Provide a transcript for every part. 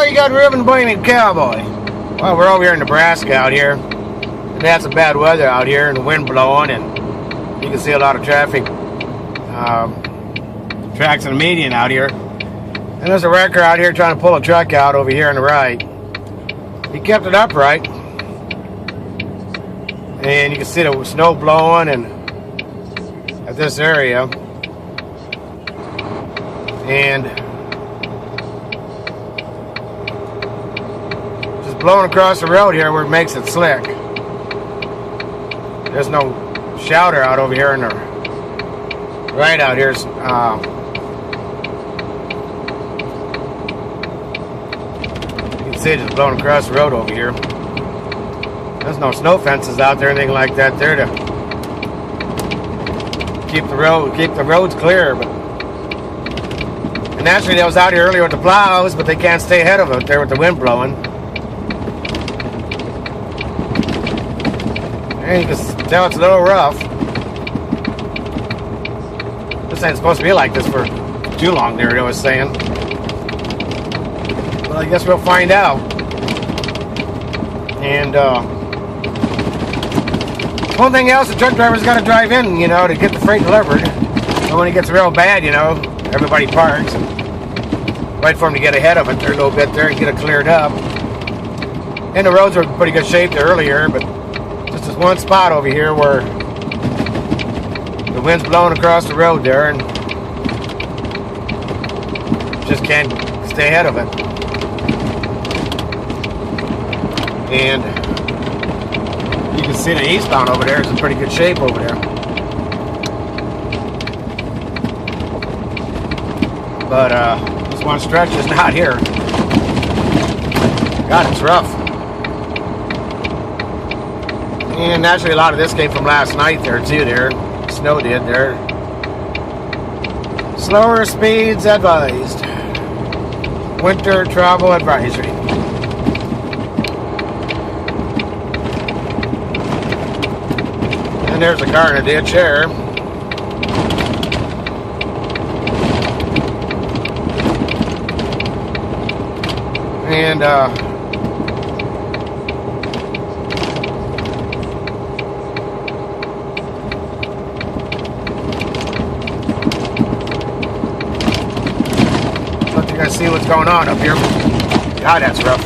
you got Ribbon Blaming Cowboy. Well, we're over here in Nebraska out here. We had some bad weather out here and the wind blowing, and you can see a lot of traffic. Tracks in the median out here. And there's a wrecker out here trying to pull a truck out over here on the right. He kept it upright. And you can see the snow blowing and at this area. And just blowing across the road here where it makes it slick. There's no shouter out over here in the right out here. You can see it just blowing across the road over here. There's no snow fences out there, anything like that there to keep the roads clear. But and naturally, they was out here earlier with the plows, but they can't stay ahead of it there with the wind blowing. And you can tell it's a little rough. This ain't supposed to be like this for too long, there I was saying. Well, I guess we'll find out. And one thing else, the truck driver's got to drive in, you know, to get the freight delivered. So when it gets real bad, you know, everybody parks and wait for him to get ahead of it there a little bit there and get it cleared up. And the roads were in pretty good shape there earlier, but just this one spot over here where the wind's blowing across the road there and just can't stay ahead of it. And you can see the eastbound over there is in pretty good shape over there. But this one stretch is not here. God, it's rough. And naturally a lot of this came from last night there too there. Snow did there. Slower speeds advised. Winter travel advisory. And there's a car in a ditch here. And let you guys see what's going on up here. God, that's rough.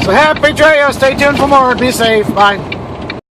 So happy trails. Stay tuned for more. Be safe. Bye.